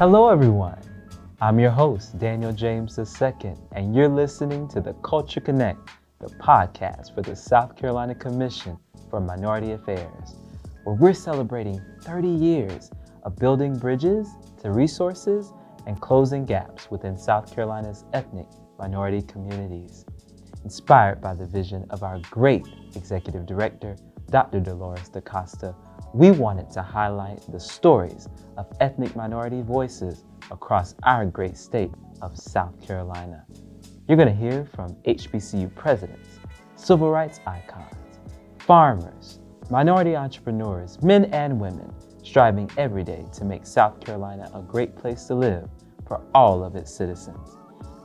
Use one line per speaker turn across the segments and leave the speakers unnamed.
Hello, everyone. I'm your host, Daniel James II, and you're listening to The Culture Connect, the podcast for the South Carolina Commission for Minority Affairs, where we're celebrating 30 years of building bridges to resources and closing gaps within South Carolina's ethnic minority communities. Inspired by the vision of our great Executive Director, Dr. Delores Dacosta, we wanted to highlight the stories of ethnic minority voices across our great state of South Carolina. You're going to hear from HBCU presidents, civil rights icons, farmers, minority entrepreneurs, men and women, striving every day to make South Carolina a great place to live for all of its citizens.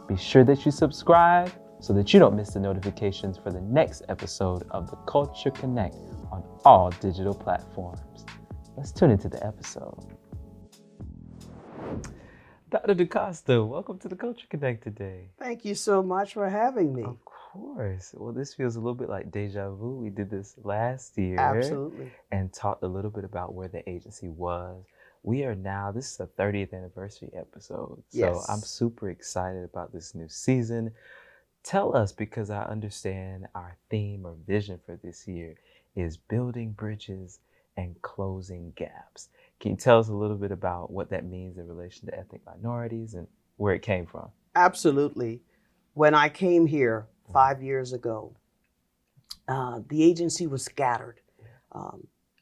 Be sure that you subscribe so that you don't miss the notifications for the next episode of The Culture Connect on all digital platforms. Let's tune into the episode. Dr. Dacosta, welcome to The Culture Connect today.
Thank you so much for having me.
Of course. Well, this feels a little bit like deja vu. We did this last year.
Absolutely.
And talked a little bit about where the agency was. We are now, this is the 30th anniversary episode. So
Yes.
I'm super excited about this new season. Tell us, because I understand our theme or vision for this year is building bridges and closing gaps. Can you tell us a little bit about what that means in relation to ethnic minorities and where it came from?
Absolutely. When I came here 5 years ago, the agency was scattered.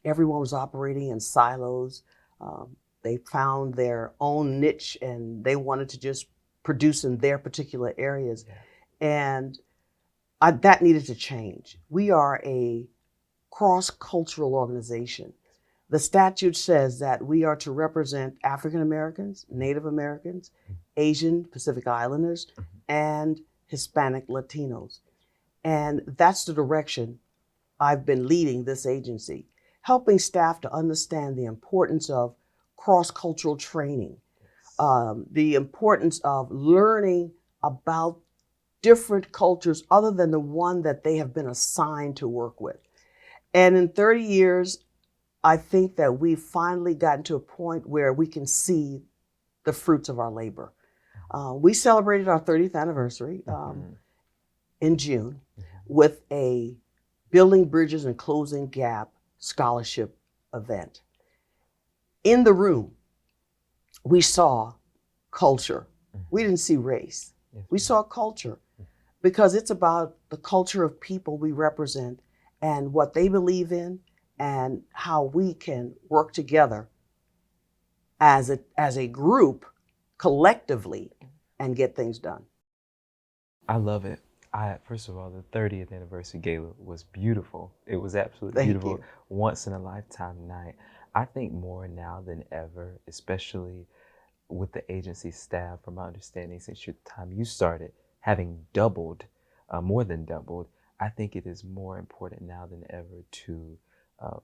Everyone was operating in silos. They found their own niche and they wanted to just produce in their particular areas.
Yeah.
And that needed to change. We are a cross-cultural organization. The statute says that we are to represent African Americans, Native Americans, Asian, Pacific Islanders, and Hispanic Latinos. And that's the direction I've been leading this agency, helping staff to understand the importance of cross-cultural training, the importance of learning about different cultures other than the one that they have been assigned to work with. And in 30 years, I think that we've finally gotten to a point where we can see the fruits of our labor. We celebrated our 30th anniversary in June with a Building Bridges and Closing Gap scholarship event. In the room, we saw culture. We didn't see race. We saw culture because it's about the culture of people we represent and what they believe in and how we can work together as a group collectively and get things done.
I love it. First of all, the 30th anniversary gala was beautiful. It was absolutely
Thank
beautiful.
you.
Once in a lifetime night. I think more now than ever, especially with the agency staff, from my understanding, since the time you started, having doubled, more than doubled, I think it is more important now than ever to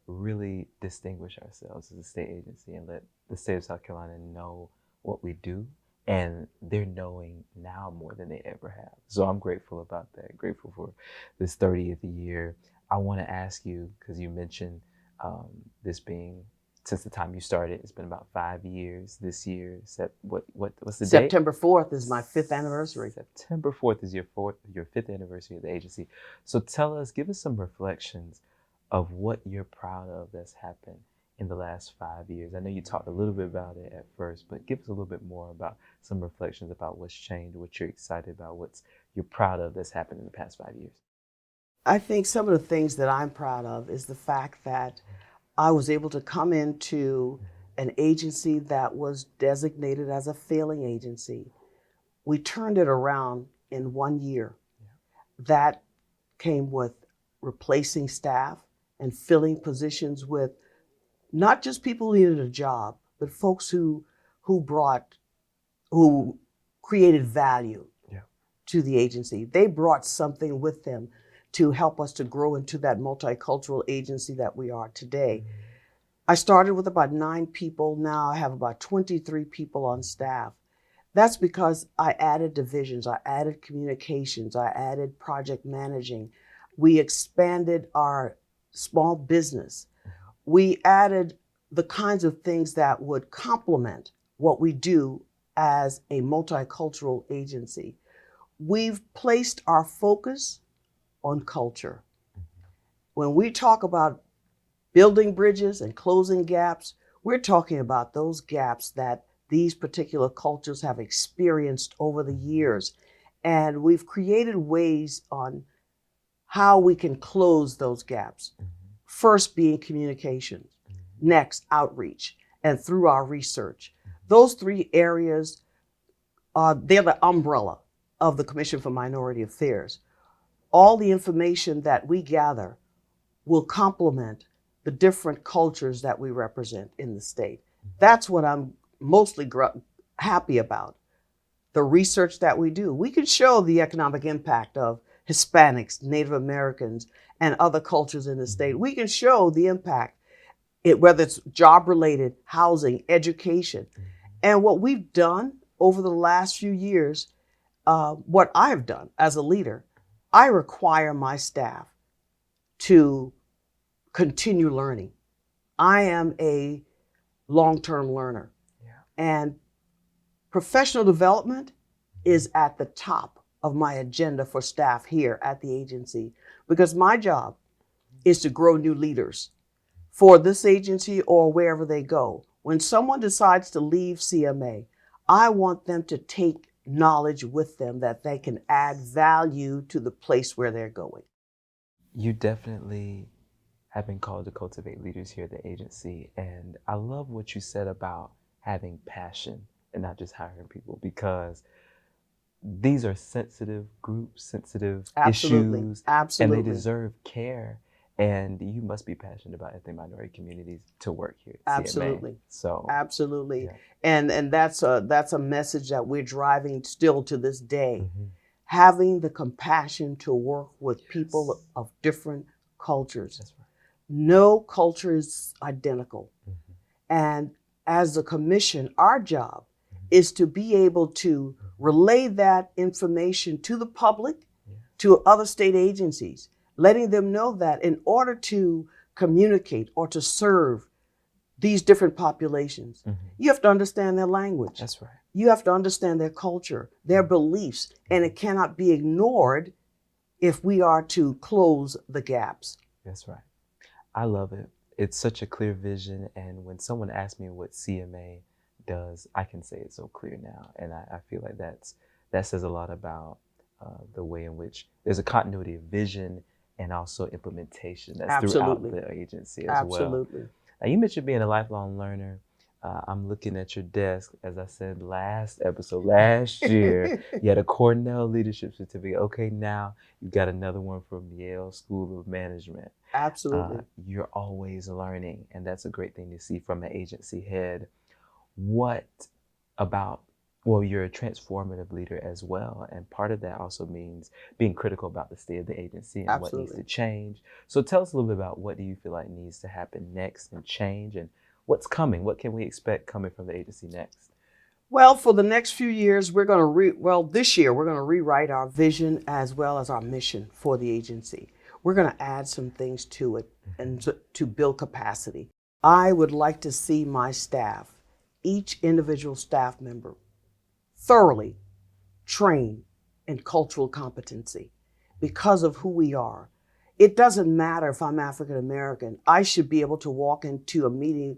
really distinguish ourselves as a state agency and let the state of South Carolina know what we do. And they're knowing now more than they ever have. So I'm grateful about that, grateful for this 30th year. I want to ask you, because you mentioned this being, since the time you started, it's been about 5 years this year. What's the date?
September 4th is my 5th anniversary.
September 4th is your 5th anniversary of the agency. So give us some reflections of what you're proud of that's happened in the last 5 years. I know you talked a little bit about it at first, but give us a little bit more about some reflections about what's changed, what you're excited about, what's you're proud of that's happened in the past 5 years.
I think some of the things that I'm proud of is the fact that I was able to come into an agency that was designated as a failing agency. We turned it around in 1 year. That came with replacing staff and filling positions with not just people who needed a job, but folks who created value to the agency. They brought something with them to help us to grow into that multicultural agency that we are today. I started with about 9 people. Now I have about 23 people on staff. That's because I added divisions, I added communications, I added project managing. We expanded our small business. We added the kinds of things that would complement what we do as a multicultural agency. We've placed our focus on culture. When we talk about building bridges and closing gaps, we're talking about those gaps that these particular cultures have experienced over the years. And we've created ways on how we can close those gaps. First being communication, next outreach, and through our research. Those three areas, they're the umbrella of the Commission for Minority Affairs. All the information that we gather will complement the different cultures that we represent in the state. That's what I'm mostly happy about. The research that we do. We can show the economic impact of Hispanics, Native Americans, and other cultures in the state. We can show the impact, whether it's job-related, housing, education. And what we've done over the last few years, what I've done as a leader, I require my staff to continue learning. I am a long-term learner. And professional development is at the top of my agenda for staff here at the agency, because my job is to grow new leaders for this agency or wherever they go. When someone decides to leave CMA, I want them to take knowledge with them that they can add value to the place where they're going.
You definitely have been called to cultivate leaders here at the agency. And I love what you said about having passion and not just hiring people, because these are sensitive groups, sensitive issues, and they deserve care. And you must be passionate about ethnic minority communities to work here at CMA.
Absolutely. And that's a message that we're driving still to this day. Having the compassion to work with people of different cultures.
That's right.
No culture is identical. And as a commission, our job is to be able to relay that information to the public, to other state agencies, letting them know that in order to communicate or to serve these different populations, you have to understand their language.
That's right.
You have to understand their culture, their beliefs, and it cannot be ignored if we are to close the gaps.
That's right. I love it. It's such a clear vision. And when someone asks me what CMA does, I can say it so clear now. And I feel like that says a lot about the way in which there's a continuity of vision and also implementation that's throughout the agency as well. Now, you mentioned being a lifelong learner. I'm looking at your desk, as I said last year, you had a Cornell leadership certificate. Okay, now you've got another one from Yale School of Management.
Absolutely.
You're always learning, and that's a great thing to see from an agency head. What about, well, you're a transformative leader as well, and part of that also means being critical about the state of the agency and what needs to change. So tell us a little bit about what do you feel like needs to happen next and change, and what's coming? What can we expect coming from the agency next?
Well, for the next few years, this year, we're going to rewrite our vision as well as our mission for the agency. We're going to add some things to it and to build capacity. I would like to see my staff, each individual staff member, thoroughly trained in cultural competency because of who we are. It doesn't matter if I'm African American. I should be able to walk into a meeting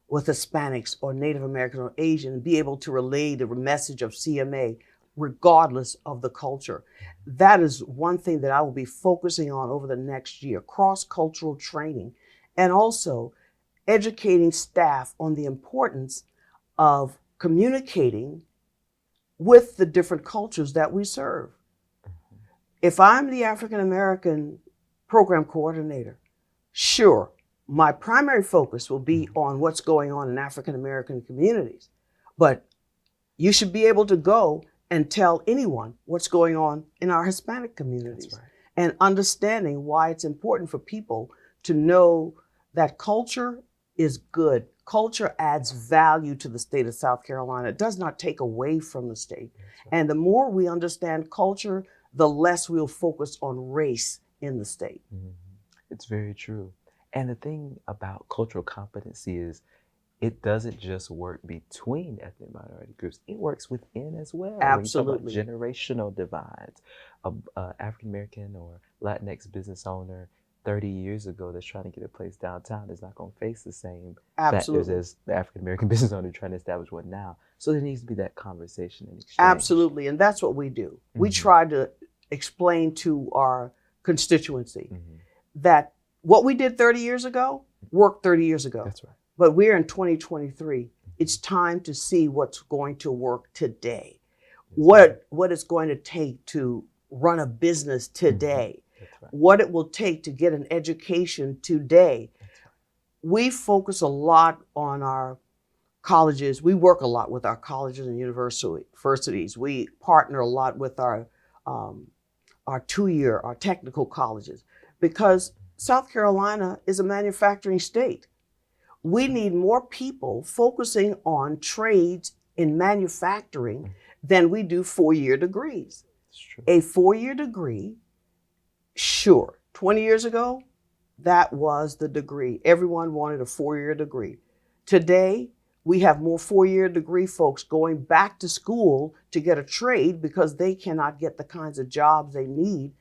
with Hispanics or Native American or Asian and be able to relay the message of CMA regardless of the culture. That is one thing that I will be focusing on over the next year, cross-cultural training, and also educating staff on the importance of communicating with the different cultures that we serve. If I'm the African American program coordinator, sure, my primary focus will be on what's going on in African American communities, but you should be able to go and tell anyone what's going on in our Hispanic communities. And understanding why it's important for people to know that culture is good. Culture adds value to the state of South Carolina. It does not take away from the state. And the more we understand culture, the less we'll focus on race in the state.
It's very true. And the thing about cultural competency is it doesn't just work between ethnic minority groups, it works within as well.
Absolutely.
When you talk about generational divides, a African American or Latinx business owner 30 years ago that's trying to get a place downtown is not going to face the same factors as the African American business owner trying to establish one now. So there needs to be that conversation and exchange.
Absolutely, and that's what we do. We try to explain to our constituency that what we did 30 years ago worked 30 years ago.
That's right.
But we're in 2023. It's time to see what's going to work today. What it's going to take to run a business today.
Right.
What it will take to get an education today.
Right.
We focus a lot on our colleges. We work a lot with our colleges and universities. We partner a lot with our 2-year, our technical colleges, because South Carolina is a manufacturing state. We need more people focusing on trades in manufacturing than we do 4-year degrees.
It's true.
A 4-year degree, sure, 20 years ago, that was the degree. Everyone wanted a 4-year degree. Today, we have more 4-year degree folks going back to school to get a trade because they cannot get the kinds of jobs they need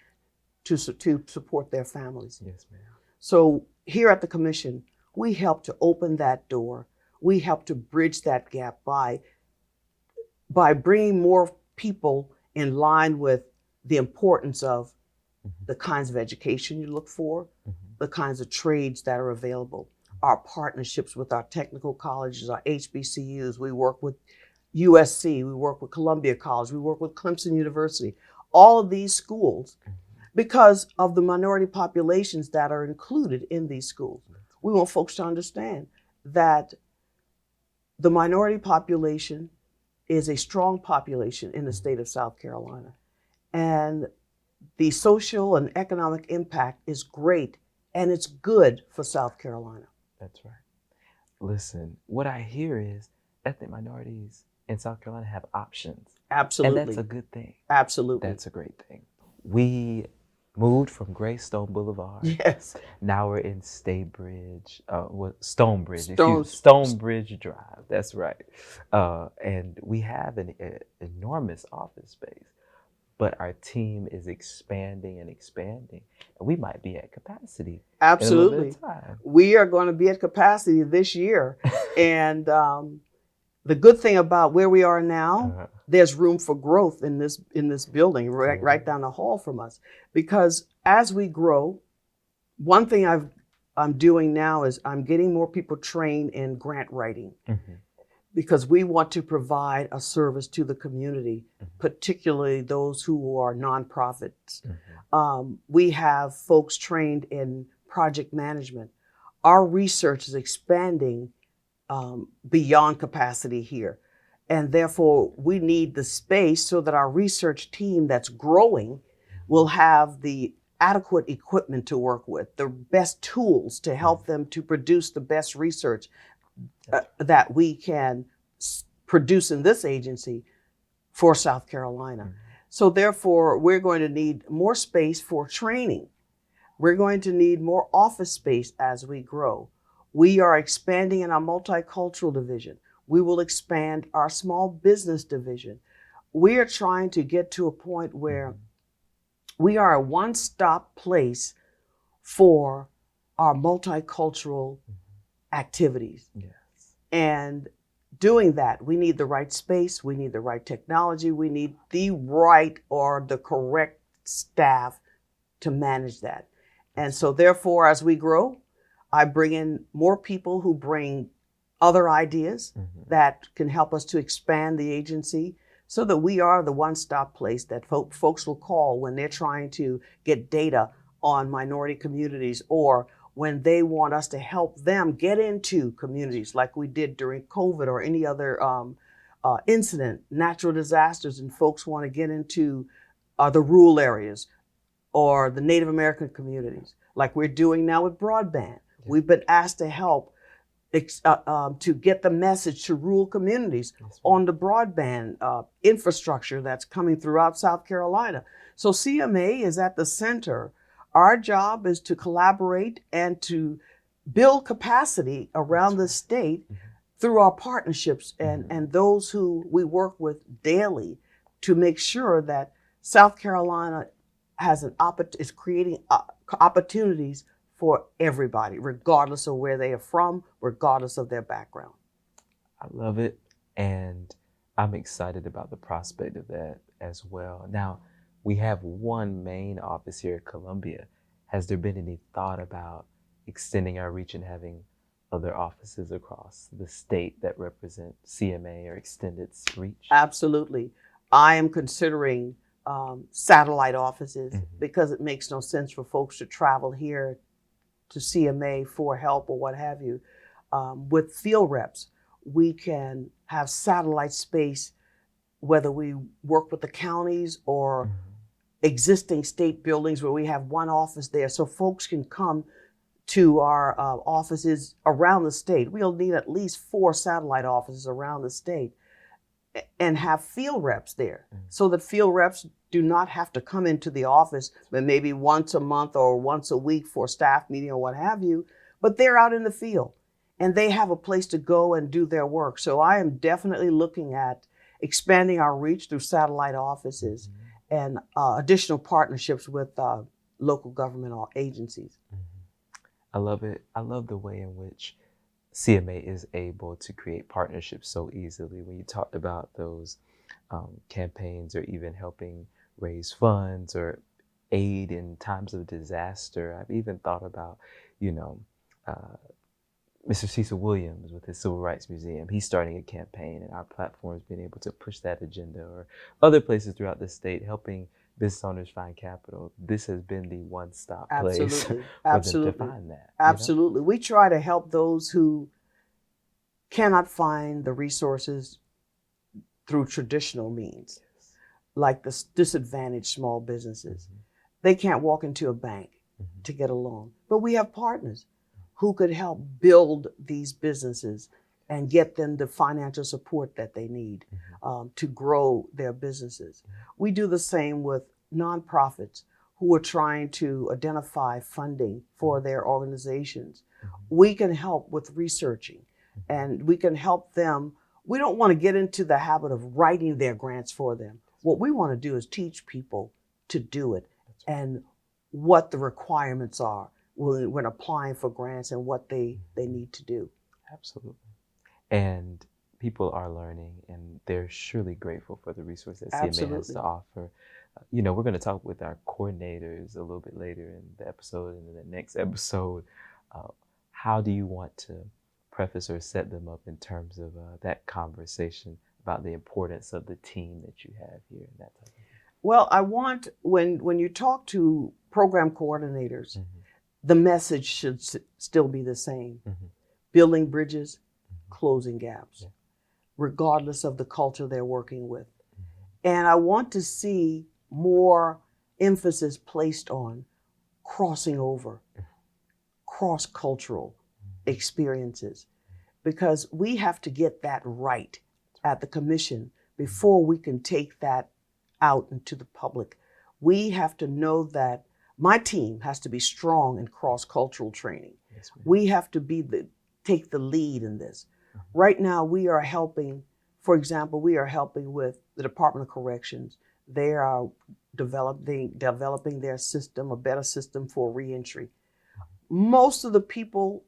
to support their families.
Yes, ma'am.
So here at the Commission, we help to open that door. We help to bridge that gap by bringing more people in line with the importance of the kinds of education you look for, the kinds of trades that are available, our partnerships with our technical colleges, our HBCUs. We work with USC, we work with Columbia College, we work with Clemson University, all of these schools, because of the minority populations that are included in these schools. We want folks to understand that the minority population is a strong population in the state of South Carolina. And the social and economic impact is great, and it's good for South Carolina.
That's right. Listen, what I hear is ethnic minorities in South Carolina have options.
Absolutely.
And that's a good thing.
Absolutely.
That's a great thing. We moved from Greystone Boulevard.
Yes.
Now we're in Stonebridge Drive. That's right. And we have an enormous office space, but our team is expanding and expanding, and we might be at capacity.
Absolutely.
In a little bit of time.
We are going to be at capacity this year, and the good thing about where we are now, there's room for growth in this building, right down the hall from us. Because as we grow, one thing I'm doing now is I'm getting more people trained in grant writing, because we want to provide a service to the community, particularly those who are nonprofits. We have folks trained in project management. Our research is expanding beyond capacity here. And therefore, we need the space so that our research team that's growing will have the adequate equipment to work with, the best tools to help them to produce the best research that we can produce in this agency for South Carolina. So therefore, we're going to need more space for training. We're going to need more office space as we grow. We are expanding in our multicultural division. We will expand our small business division. We are trying to get to a point where we are a one-stop place for our multicultural activities.
Yes.
And doing that, we need the right space, we need the right technology, we need the right or the correct staff to manage that. And so therefore, as we grow, I bring in more people who bring other ideas that can help us to expand the agency so that we are the one-stop place that folks will call when they're trying to get data on minority communities, or when they want us to help them get into communities like we did during COVID or any other incident, natural disasters, and folks want to get into the rural areas or the Native American communities, like we're doing now with broadband. We've been asked to help to get the message to rural communities on the broadband infrastructure that's coming throughout South Carolina. So CMA is at the center. Our job is to collaborate and to build capacity around the state through our partnerships and those who we work with daily to make sure that South Carolina has is creating opportunities for everybody, regardless of where they are from, regardless of their background.
I love it, and I'm excited about the prospect of that as well. Now, we have one main office here at Columbia. Has there been any thought about extending our reach and having other offices across the state that represent CMA or extend its reach?
Absolutely. I am considering satellite offices because it makes no sense for folks to travel here to CMA for help or what have you. With field reps, we can have satellite space, whether we work with the counties or existing state buildings where we have one office there, so folks can come to our offices around the state. We'll need at least 4 satellite offices around the state and have field reps there so that field reps do not have to come into the office but maybe once a month or once a week for a staff meeting or what have you, but they're out in the field and they have a place to go and do their work. So I am definitely looking at expanding our reach through satellite offices and additional partnerships with local government agencies.
I love it. I love the way in which CMA is able to create partnerships so easily. When you talked about those campaigns or even helping raise funds or aid in times of disaster, I've even thought about, Mr. Cecil Williams with his Civil Rights Museum. He's starting a campaign, and our platform has been able to push that agenda, or other places throughout the state helping business owners find capital. This has been the one-stop place for them to find that.
Absolutely. We try to help those who cannot find the resources through traditional means, like the disadvantaged small businesses. They can't walk into a bank to get a loan, but we have partners who could help build these businesses and get them the financial support that they need to grow their businesses. We do the same with nonprofits who are trying to identify funding for their organizations. We can help with researching and we can help them. We don't want to get into the habit of writing their grants for them. What we want to do is teach people to do it and what the requirements are when applying for grants and what they need to do.
Absolutely. And people are learning and they're surely grateful for the resource that CMA has to offer. We're going to talk with our coordinators a little bit later in the episode and in the next episode. How do you want to preface or set them up in terms of that conversation about the importance of the team that you have here and that type of thing?
Well, I want, when you talk to program coordinators, the message should still be the same. Building bridges, closing gaps, regardless of the culture they're working with. And I want to see more emphasis placed on crossing over, cross-cultural experiences, because we have to get that right at the commission before we can take that out into the public. We have to know that my team has to be strong in cross-cultural training. Yes, we have to take the lead in this. Right now, we are helping, for example, with the Department of Corrections. They are developing their system, a better system for reentry. Most of the people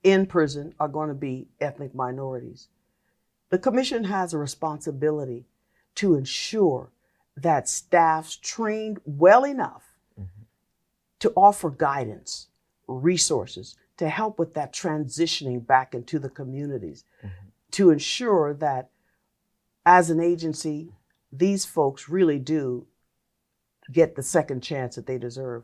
in prison are going to be ethnic minorities. The commission has a responsibility to ensure that staff's trained well enough to offer guidance, resources, to help with that transitioning back into the communities, to ensure that as an agency, these folks really do get the second chance that they deserve.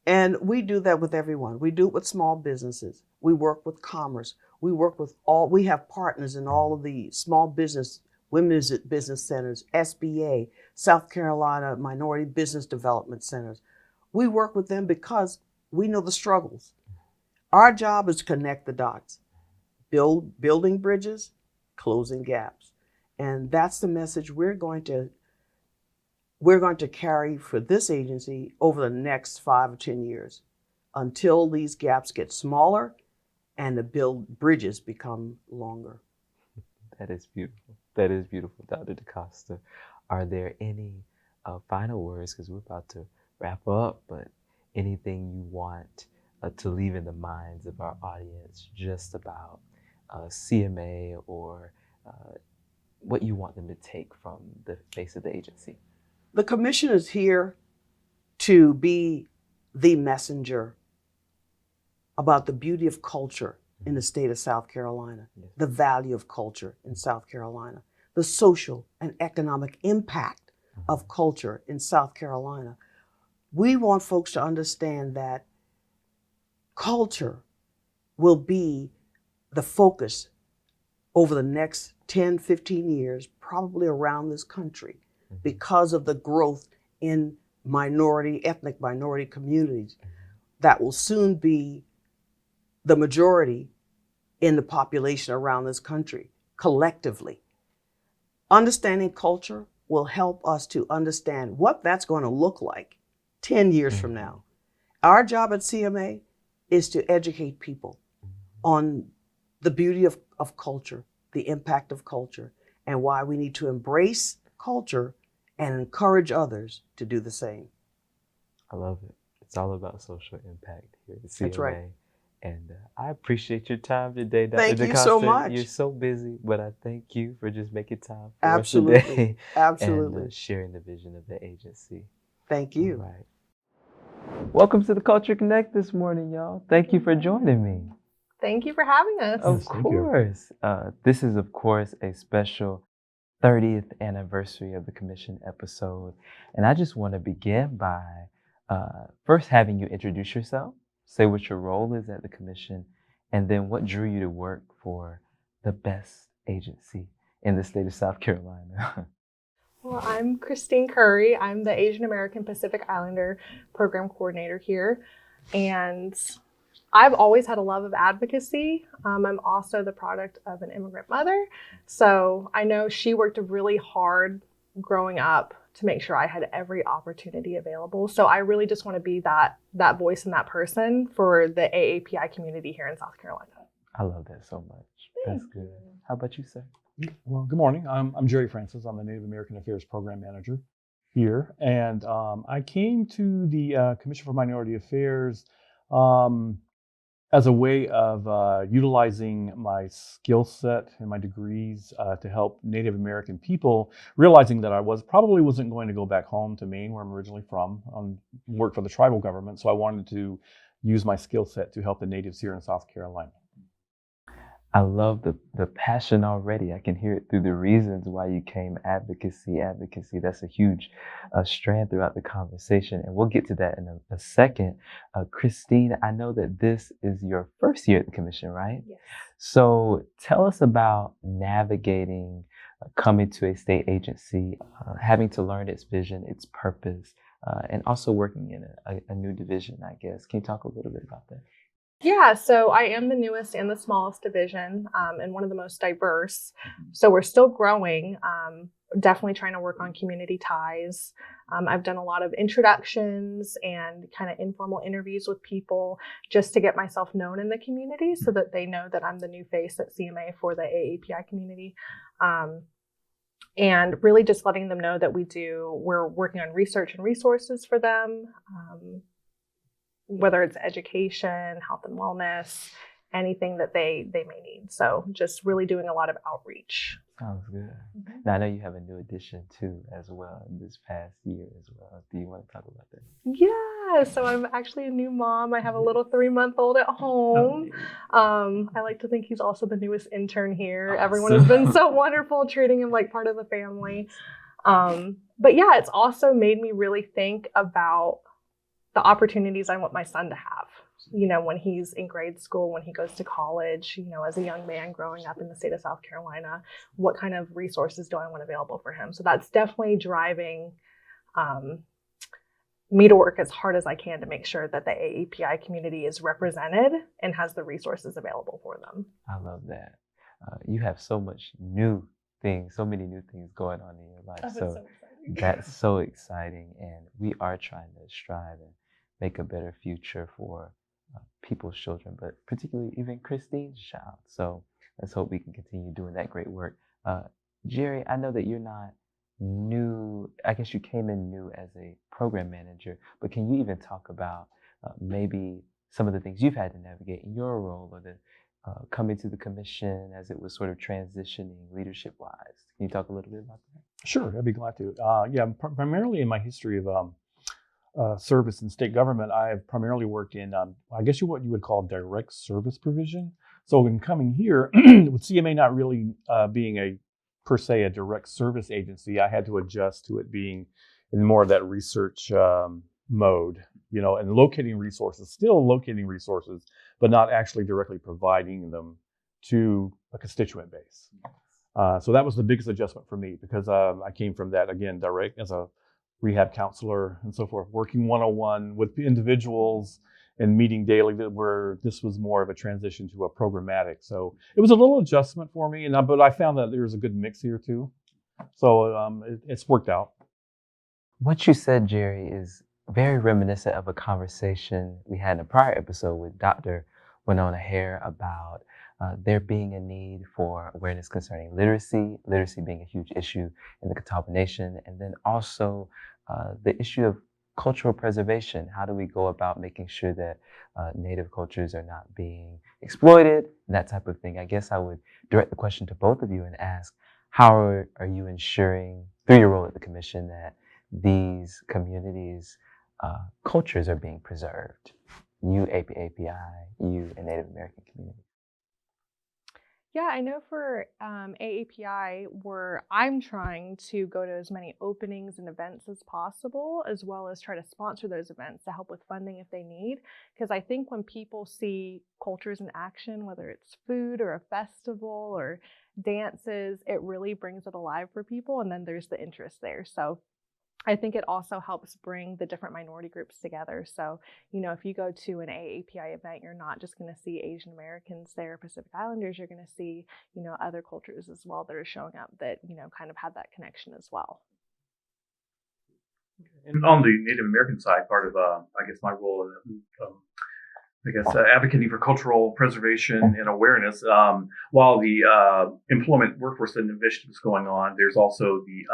And we do that with everyone. We do it with small businesses. We work with commerce. We have partners in all of the small business, women's business centers, SBA, South Carolina Minority Business Development Centers. We work with them because we know the struggles. Our job is to connect the dots, building bridges, closing gaps. And that's the message we're going to carry for this agency over the next 5 or 10 years until these gaps get smaller and to build bridges become longer.
That is beautiful. That is beautiful, Dr. Dacosta. Are there any final words? Because we're about to wrap up, but anything you want to leave in the minds of our audience just about CMA or what you want them to take from the face of the agency?
The commission is here to be the messenger about the beauty of culture in the state of South Carolina,
Yes.
the value of culture in South Carolina, the social and economic impact of culture in South Carolina. We want folks to understand that culture will be the focus over the next 10, 15 years, probably around this country, because of the growth in ethnic minority communities that will soon be the majority in the population around this country collectively. Understanding culture will help us to understand what that's going to look like 10 years from now. Our job at CMA is to educate people on the beauty of culture, the impact of culture, and why we need to embrace culture and encourage others to do the same.
I love it. It's all about social impact here at CMA.
That's right.
And I appreciate your time today, Dr.
Thank
Dacosta.
you so much.
You're so busy, but I thank you for just making time for
Absolutely.
us today.
Absolutely.
And sharing the vision of the agency.
Thank you.
All right. Welcome to the Culture Connect this morning, y'all. Thank you for joining me.
Thank you for having us.
Of course. This is, of course, a special 30th anniversary of the commission episode. And I just want to begin by first having you introduce yourself, say what your role is at the commission, and then what drew you to work for the best agency in the state of South Carolina.
Well, I'm Christine Currie. I'm the Asian American Pacific Islander Program Coordinator here. And I've always had a love of advocacy. I'm also the product of an immigrant mother. So I know she worked really hard growing up to make sure I had every opportunity available. So I really just want to be that voice and that person for the AAPI community here in South Carolina.
I love that so much. That's good. How about you, sir?
Well, good morning. I'm Jerry Francis. I'm the Native American Affairs Program Manager here. And I came to the Commission for Minority Affairs as a way of utilizing my skill set and my degrees to help Native American people, realizing that I probably wasn't going to go back home to Maine, where I'm originally from, work for the tribal government. So I wanted to use my skill set to help the natives here in South Carolina.
I love the passion already. I can hear it through the reasons why you came. Advocacy. That's a huge strand throughout the conversation. And we'll get to that in a second. Christine, I know that this is your first year at the commission, right?
Yes.
So tell us about navigating coming to a state agency, having to learn its vision, its purpose, and also working in a new division, I guess. Can you talk a little bit about that?
Yeah, so I am the newest and the smallest division and one of the most diverse. So we're still growing, definitely trying to work on community ties. I've done a lot of introductions and kind of informal interviews with people just to get myself known in the community so that they know that I'm the new face at CMA for the AAPI community. And really just letting them know that we're working on research and resources for them. Whether it's education, health and wellness, anything that they may need. So just really doing a lot of outreach.
Sounds good. Now, I know you have a new addition too, as well, this past year as well. Do you want to talk about that?
Yeah, so I'm actually a new mom. I have a little 3-month-old at home. I like to think he's also the newest intern here.
Awesome.
Everyone has been so wonderful, treating him like part of the family. But yeah, it's also made me really think about the opportunities I want my son to have, when he's in grade school, when he goes to college, as a young man growing up in the state of South Carolina, what kind of resources do I want available for him? So that's definitely driving me to work as hard as I can to make sure that the AAPI community is represented and has the resources available for them.
I love that. You have so many new things going on in your life. So that's so exciting. And we are trying to strive and make a better future for people's children, but particularly even Christine's child. So let's hope we can continue doing that great work. Jerry, I know that you're not new. I guess you came in new as a program manager, but can you even talk about maybe some of the things you've had to navigate in your role, or the coming to the commission as it was sort of transitioning leadership wise? Can you talk a little bit about that?
Sure, I'd be glad to. Yeah, primarily in my history of service in state government, I've primarily worked in, I guess what you would call direct service provision. So in coming here, with CMA not really being per se a direct service agency, I had to adjust to it being in more of that research mode, and still locating resources, but not actually directly providing them to a constituent base. So that was the biggest adjustment for me, because I came from that, again, direct as a rehab counselor and so forth, working one-on-one with individuals and meeting daily, where this was more of a transition to a programmatic. So it was a little adjustment for me, but I found that there was a good mix here too. So it's worked out.
What you said, Jerry, is very reminiscent of a conversation we had in a prior episode with Dr. Winona Hare about there being a need for awareness concerning literacy being a huge issue in the Catawba Nation, and then also the issue of cultural preservation. How do we go about making sure that Native cultures are not being exploited, and that type of thing? I guess I would direct the question to both of you and ask, how are you ensuring, through your role at the Commission, that these communities' cultures are being preserved? You, API, you, and Native American community.
Yeah, I know for AAPI, I'm trying to go to as many openings and events as possible, as well as try to sponsor those events to help with funding if they need. Because I think when people see cultures in action, whether it's food or a festival or dances, it really brings it alive for people, and then there's the interest there. So I think it also helps bring the different minority groups together. So, if you go to an AAPI event, you're not just going to see Asian Americans there, Pacific Islanders, you're going to see, other cultures as well that are showing up that, kind of have that connection as well.
And on the Native American side, part of, I guess, my role in advocating for cultural preservation and awareness. While the employment workforce initiative is going on, there's also the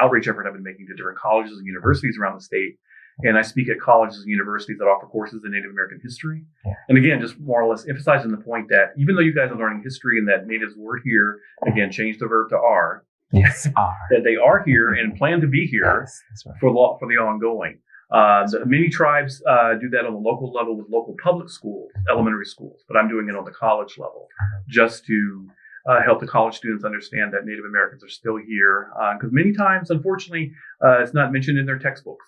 outreach effort I've been making to different colleges and universities around the state. And I speak at colleges and universities that offer courses in Native American history. And again, just more or less emphasizing the point that even though you guys are learning history and that natives were here, again, change the verb to are.
Yes, are.
That they are here and plan to be here.
Yes, that's right.
For the ongoing. Many tribes do that on the local level with local public schools, elementary schools, but I'm doing it on the college level just to help the college students understand that Native Americans are still here. Because many times, unfortunately, it's not mentioned in their textbooks.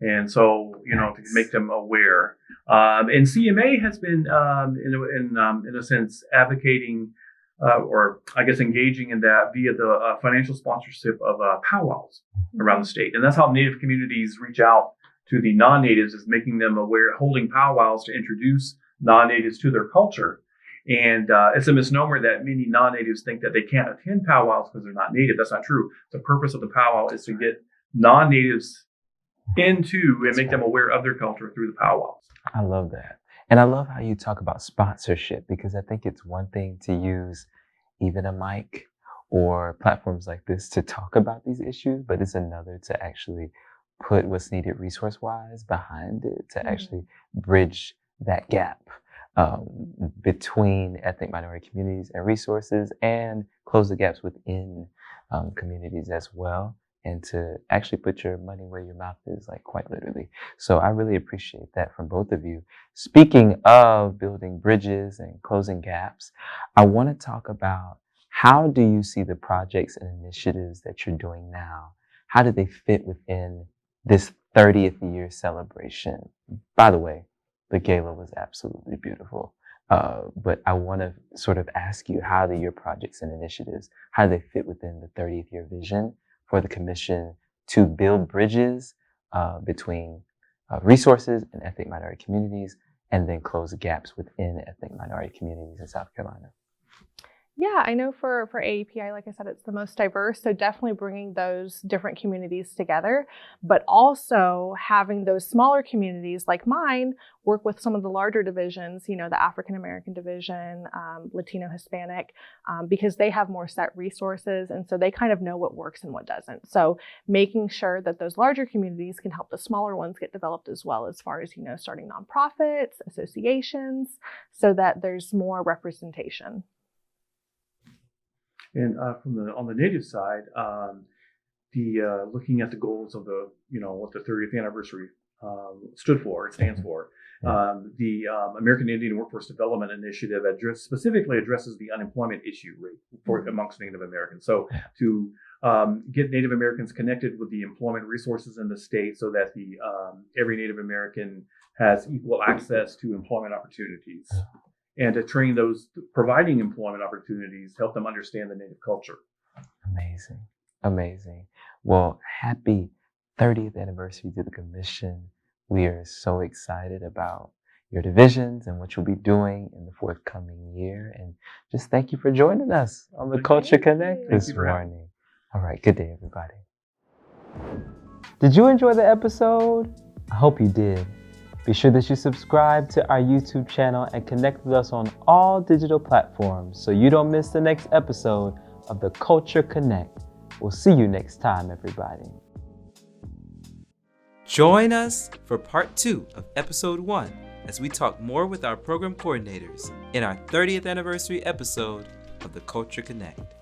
And so, to make them aware. And CMA has been, in a sense, advocating or I guess engaging in that via the financial sponsorship of powwows around the state. And that's how Native communities reach out to the non-natives, is making them aware, holding powwows to introduce non-natives to their culture. And it's a misnomer that many non-natives think that they can't attend powwows because they're not native. That's not true. The purpose of the powwow is to get non-natives into and make them aware of their culture through the powwows.
I love that. And I love how you talk about sponsorship, because I think it's one thing to use even a mic or platforms like this to talk about these issues, but it's another to actually put what's needed resource-wise behind it to actually bridge that gap between ethnic minority communities and resources, and close the gaps within communities as well, and to actually put your money where your mouth is, like quite literally. So I really appreciate that from both of you. Speaking of building bridges and closing gaps, I want to talk about, how do you see the projects and initiatives that you're doing now? How do they fit within this 30th year celebration? By the way, the gala was absolutely beautiful. But I want to sort of ask you, how do your projects and initiatives, how do they fit within the 30th year vision for the Commission to build bridges between resources and ethnic minority communities, and then close gaps within ethnic minority communities in South Carolina?
Yeah, I know for AEPI, like I said, it's the most diverse. So definitely bringing those different communities together, but also having those smaller communities like mine work with some of the larger divisions, you know, the African American division, Latino, Hispanic, because they have more set resources. And so they kind of know what works and what doesn't. So making sure that those larger communities can help the smaller ones get developed as well, as far as, you know, starting nonprofits, associations, so that there's more representation.
And on the Native side, looking at the goals of the, you know, what the 30th anniversary stood for, it stands for. The American Indian Workforce Development Initiative specifically addresses the unemployment issue rate amongst Native Americans. So to get Native Americans connected with the employment resources in the state, so that every Native American has equal access to employment opportunities. And to train those providing employment opportunities, help them understand the Native culture.
Amazing. Amazing. Well, happy 30th anniversary to the commission. We are so excited about your divisions and what you'll be doing in the forthcoming year. And just thank you for joining us on the Culture Connect this morning. All right. Good day, everybody. Did you enjoy the episode? I hope you did. Be sure that you subscribe to our YouTube channel and connect with us on all digital platforms so you don't miss the next episode of the Culture Connect. We'll see you next time, everybody.
Join us for part 2 of episode 1 as we talk more with our program coordinators in our 30th anniversary episode of the Culture Connect.